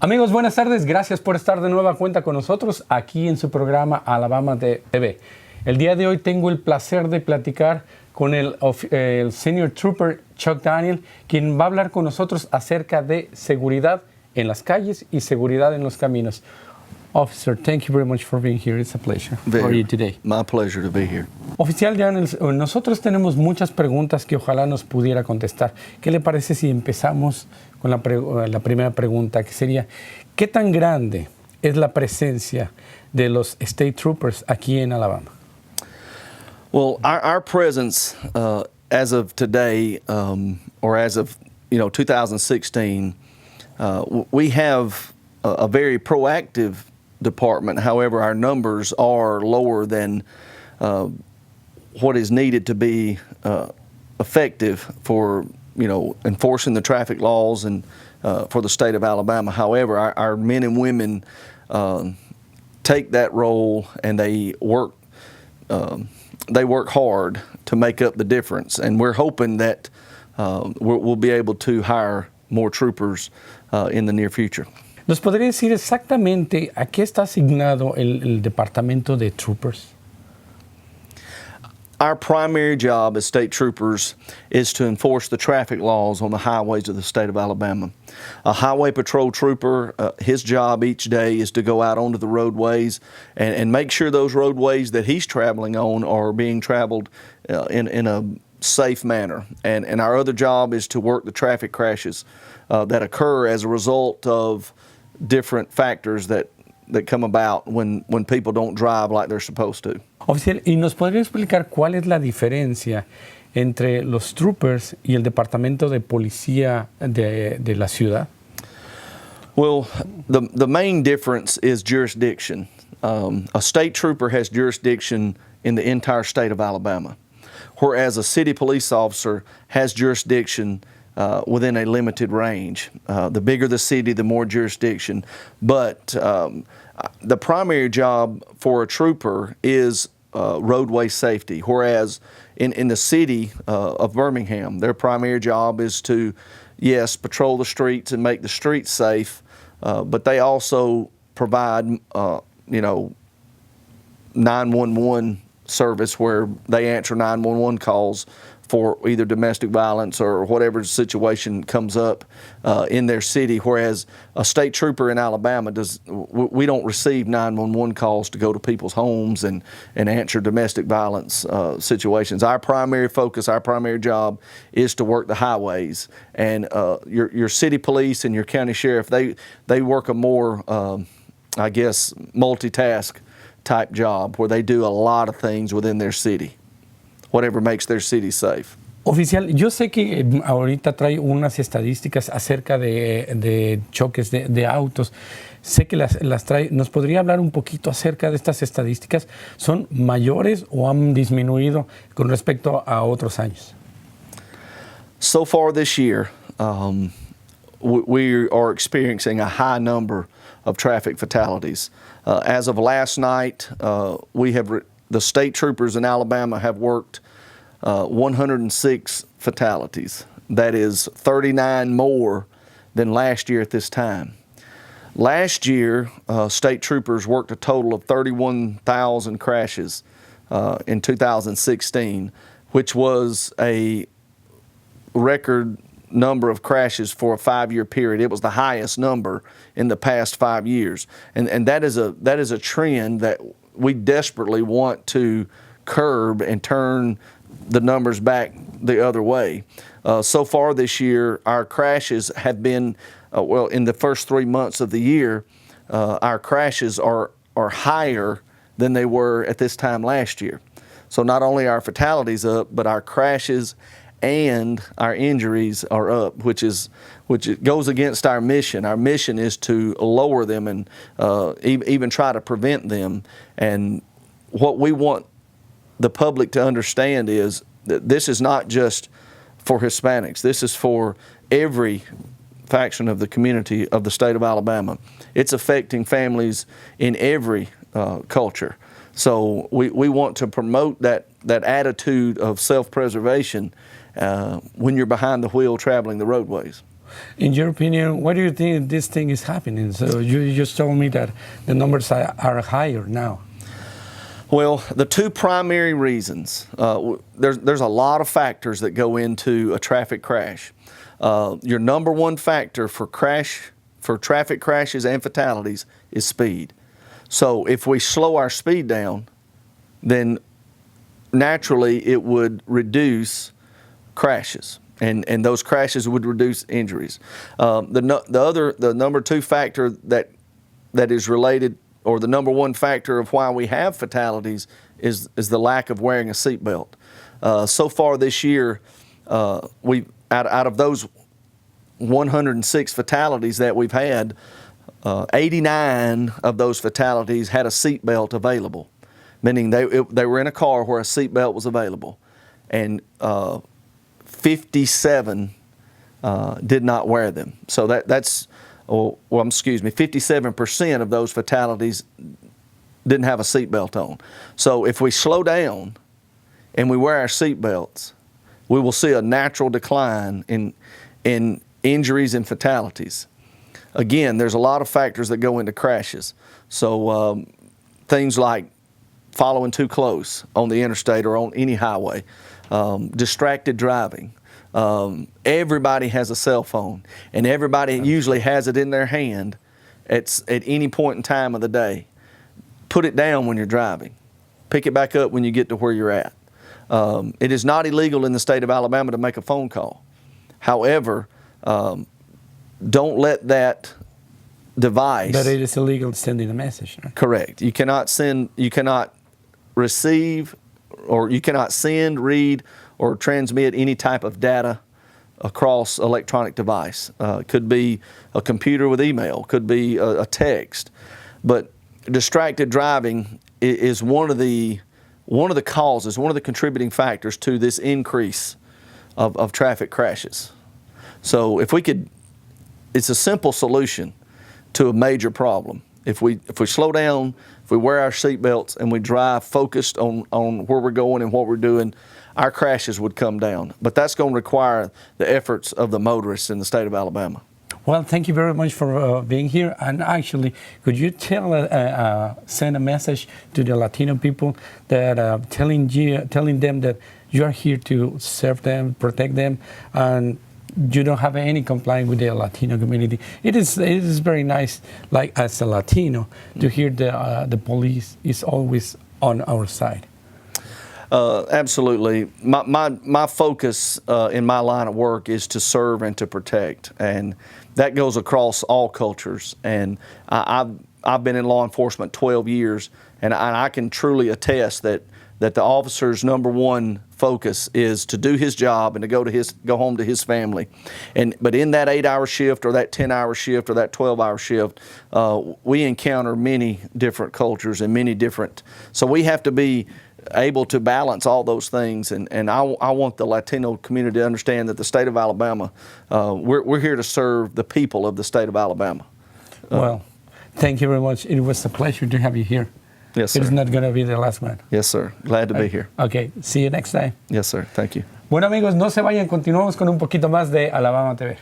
Amigos, buenas tardes. Gracias por estar de nueva cuenta con nosotros aquí en su programa Alabama TV. El día de hoy tengo el placer de platicar con el Senior Trooper Chuck Daniel, quien va a hablar con nosotros acerca de seguridad en las calles y seguridad en los caminos. Officer, thank you very much for being here. It's a pleasure for you today. My pleasure to be here. Oficial Daniel, nosotros tenemos muchas preguntas que ojalá nos pudiera contestar. ¿Qué le parece si empezamos con la primera pregunta, que sería, ¿qué tan grande es la presencia de los State Troopers aquí en Alabama? Well, our presence as of today, or as of 2016, we have a very proactive department. However, our numbers are lower than what is needed to be effective for enforcing the traffic laws and for the state of Alabama. However, our men and women take that role and they work hard to make up the difference, and we're hoping that we'll be able to hire more troopers in the near future. ¿Nos podría decir exactamente a qué está asignado el departamento de troopers? Our primary job as state troopers is to enforce the traffic laws on the highways of the state of Alabama. A highway patrol trooper, his job each day is to go out onto the roadways and make sure those roadways that he's traveling on are being traveled in a safe manner. And our other job is to work the traffic crashes that occur as a result of different factors that come about when people don't drive like they're supposed to. Oficial, ¿y nos podría explicar cuál es la diferencia entre los troopers y el departamento de policía de la ciudad? Well, the main difference is jurisdiction. A state trooper has jurisdiction in the entire state of Alabama, whereas a city police officer has jurisdiction within a limited range. The bigger the city, the more jurisdiction. But the primary job for a trooper is roadway safety, whereas in the city of Birmingham, their primary job is to, yes, patrol the streets and make the streets safe, but they also provide, 911 service where they answer 911 calls for either domestic violence or whatever situation comes up in their city, whereas a state trooper in Alabama we don't receive 911 calls to go to people's homes and answer domestic violence situations. Our primary focus, our primary job is to work the highways, and your city police and your county sheriff, they work a more, multitask type job where they do a lot of things within their city, whatever makes their city safe. Oficial, yo sé que ahorita trae unas estadísticas acerca de choques de autos. Sé que las trae. ¿Nos podría hablar un poquito acerca de estas estadísticas? ¿Son mayores o han disminuido con respecto a otros años? So far this year, we are experiencing a high number of traffic fatalities. As of last night, the state troopers in Alabama have worked 106 fatalities. That is 39 more than last year at this time. Last year, state troopers worked a total of 31,000 crashes in 2016, which was a record number of crashes for a 5-year period. It was the highest number in the past 5 years. And that is a trend that we desperately want to curb and turn the numbers back the other way. So far this year, our crashes have been, in the first 3 months of the year, our crashes are higher than they were at this time last year. So not only are our fatalities up, but our crashes and our injuries are up, which goes against our mission. Our mission is to lower them and even try to prevent them. And what we want the public to understand is that this is not just for Hispanics. This is for every faction of the community of the state of Alabama. It's affecting families in every culture. So we want to promote that attitude of self-preservation when you're behind the wheel traveling the roadways. in your opinion, why do you think this thing is happening? So you just told me that the numbers are higher now. Well, the two primary reasons, there's a lot of factors that go into a traffic crash. Your number one factor for traffic crashes and fatalities is speed. So if we slow our speed down, then naturally it would reduce crashes, and those crashes would reduce injuries. The number two factor that is related, or the number one factor of why we have fatalities, is the lack of wearing a seatbelt. So far this year, we out of those 106 fatalities that we've had, 89 of those fatalities had a seatbelt available, meaning they were in a car where a seatbelt was available, and 57 did not wear them. So that's 57% of those fatalities didn't have a seatbelt on. So if we slow down and we wear our seatbelts, we will see a natural decline in injuries and fatalities. Again, there's a lot of factors that go into crashes. So things like following too close on the interstate or on any highway, distracted driving. Everybody has a cell phone, and everybody usually has it in their hand at any point in time of the day. Put it down when you're driving. Pick it back up when you get to where you're at. It is not illegal in the state of Alabama to make a phone call. However, don't let that device... But it is illegal sending a message, right? Correct. You cannot receive, or you cannot send, read, or transmit any type of data across electronic device. Could be a computer with email, could be a text. But distracted driving is one of the causes, one of the contributing factors to this increase of traffic crashes. So if we could, it's a simple solution to a major problem. If we slow down, if we wear our seatbelts and we drive focused on where we're going and what we're doing, our crashes would come down. But that's going to require the efforts of the motorists in the state of Alabama. Well, thank you very much for being here. And actually, could you send a message to the Latino people that telling them that you are here to serve them, protect them, and you don't have any complaint with the Latino community? It is very nice, like as a Latino, to hear the police is always on our side. Absolutely. My focus in my line of work is to serve and to protect, and that goes across all cultures. And I've been in law enforcement 12 years, and I can truly attest that the officer's number one focus is to do his job and to go home to his family. But in that 8-hour shift or that 10-hour shift or that 12-hour shift, we encounter many different cultures and many different. So we have to be able to balance all those things, and I want the Latino community to understand that the state of Alabama, we're here to serve the people of the state of Alabama. Well, thank you very much. It was a pleasure to have you here. Yes, sir. It's not going to be the last one. Yes, sir. Glad to be here. Okay, see you next time. Yes, sir. Thank you. Bueno, amigos, no se vayan, continuamos con un poquito más de Alabama TV.